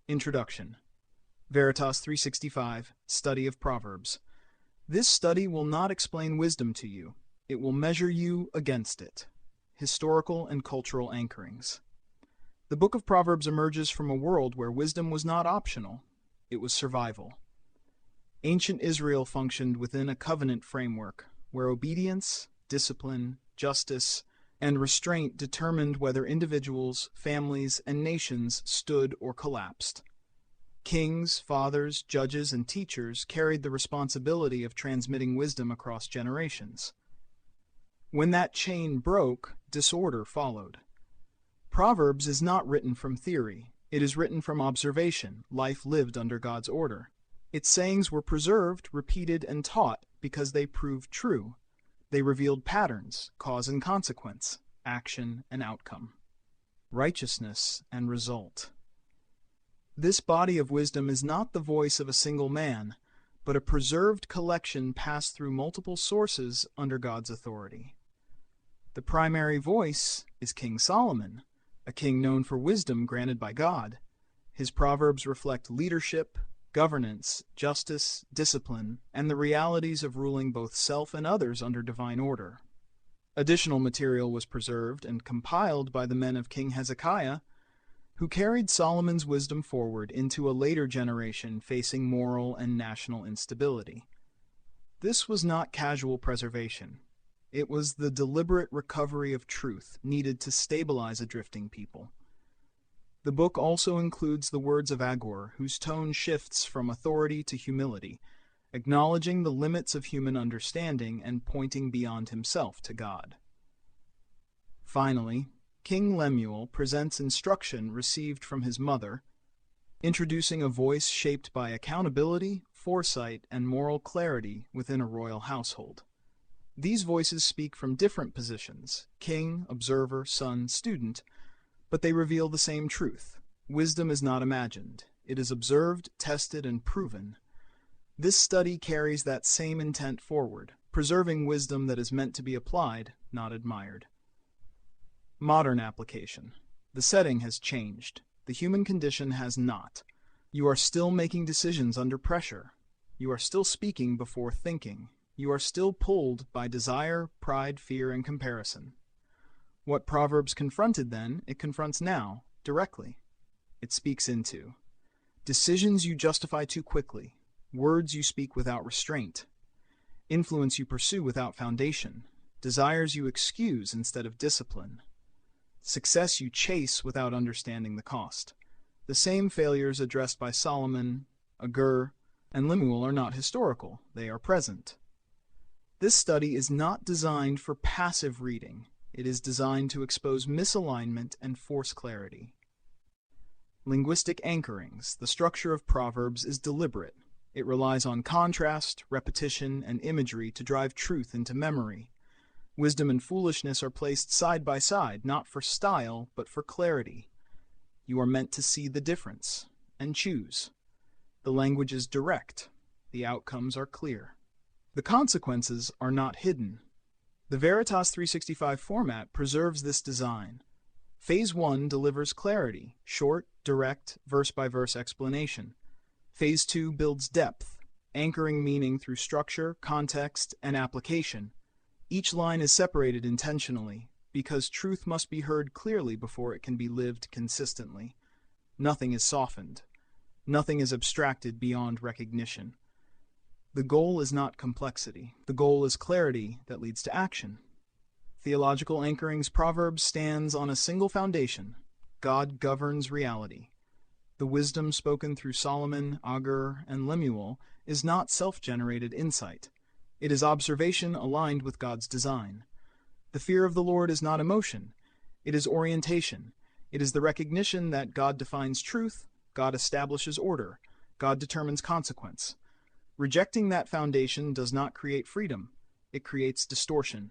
Introduction. Veritas 365, Study of Proverbs. This study will not explain wisdom to you. It will measure you against it. Historical and cultural anchorings. The Book of Proverbs emerges from a world where wisdom was not optional. It was survival. Ancient Israel functioned within a covenant framework where obedience, discipline, justice, and restraint determined whether individuals, families, and nations stood or collapsed. Kings, fathers, judges, and teachers carried the responsibility of transmitting wisdom across generations. When that chain broke, disorder followed. Proverbs is not written from theory. It is written from observation, life lived under God's order. Its sayings were preserved, repeated, and taught because they proved true. They revealed patterns, cause and consequence, action and outcome, righteousness and result. This body of wisdom is not the voice of a single man, but a preserved collection passed through multiple sources under God's authority. The primary voice is King Solomon, a king known for wisdom granted by God. His proverbs reflect leadership, governance, justice, discipline, and the realities of ruling both self and others under divine order. Additional material was preserved and compiled by the men of King Hezekiah, who carried Solomon's wisdom forward into a later generation facing moral and national instability. This was not casual preservation. It was the deliberate recovery of truth needed to stabilize a drifting people. The book also includes the words of Agur, whose tone shifts from authority to humility, acknowledging the limits of human understanding and pointing beyond himself to God. Finally, King Lemuel presents instruction received from his mother, introducing a voice shaped by accountability, foresight, and moral clarity within a royal household. These voices speak from different positions, king, observer, son, student, but they reveal the same truth. Wisdom is not imagined. It is observed, tested, and proven. This study carries that same intent forward, preserving wisdom that is meant to be applied, not admired. Modern application. The setting has changed. The human condition has not. You are still making decisions under pressure. You are still speaking before thinking. You are still pulled by desire, pride, fear, and comparison. What Proverbs confronted then, it confronts now, directly. It speaks into decisions you justify too quickly, words you speak without restraint, influence you pursue without foundation, desires you excuse instead of discipline, success you chase without understanding the cost. The same failures addressed by Solomon, Agur, and Lemuel are not historical, they are present. This study is not designed for passive reading. It is designed to expose misalignment and force clarity. Linguistic anchorings. The structure of Proverbs is deliberate. It relies on contrast, repetition, and imagery to drive truth into memory. Wisdom and foolishness are placed side by side, not for style, but for clarity. You are meant to see the difference and choose. The language is direct. The outcomes are clear. The consequences are not hidden. The Veritas 365 format preserves this design. Phase 1 delivers clarity, short, direct, verse-by-verse explanation. Phase 2 builds depth, anchoring meaning through structure, context, and application. Each line is separated intentionally, because truth must be heard clearly before it can be lived consistently. Nothing is softened. Nothing is abstracted beyond recognition. The goal is not complexity. The goal is clarity that leads to action. Theological anchorings. Proverbs stands on a single foundation. God governs reality. The wisdom spoken through Solomon, Agur, and Lemuel is not self-generated insight. It is observation aligned with God's design. The fear of the Lord is not emotion. It is orientation. It is the recognition that God defines truth, God establishes order, God determines consequence. Rejecting that foundation does not create freedom. It creates distortion.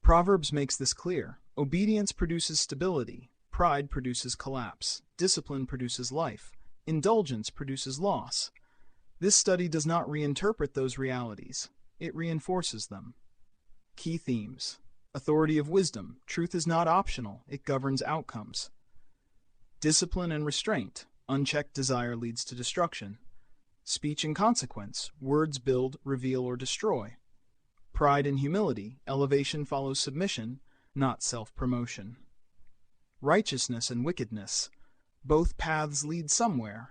Proverbs makes this clear. Obedience produces stability. Pride produces collapse. Discipline produces life. Indulgence produces loss. This study does not reinterpret those realities. It reinforces them. Key themes. Authority of wisdom. Truth is not optional. It governs outcomes. Discipline and restraint. Unchecked desire leads to destruction. Speech and consequence. Words build, reveal, or destroy. Pride and humility. Elevation follows submission, not self-promotion. Righteousness and wickedness. Both paths lead somewhere.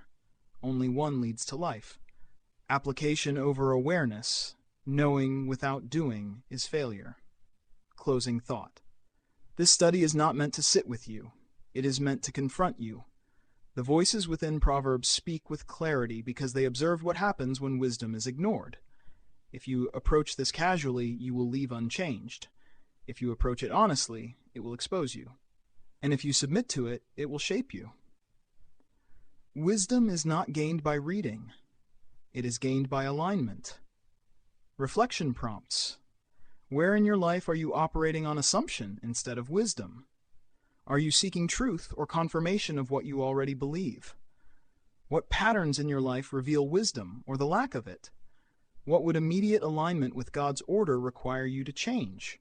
Only one leads to life. Application over awareness. Knowing without doing is failure. Closing thought. This study is not meant to sit with you. It is meant to confront you. The voices within Proverbs speak with clarity because they observe what happens when wisdom is ignored. If you approach this casually, you will leave unchanged. If you approach it honestly, it will expose you. And if you submit to it, it will shape you. Wisdom is not gained by reading. It is gained by alignment. Reflection prompts. Where in your life are you operating on assumption instead of wisdom? Are you seeking truth or confirmation of what you already believe? What patterns in your life reveal wisdom or the lack of it? What would immediate alignment with God's order require you to change?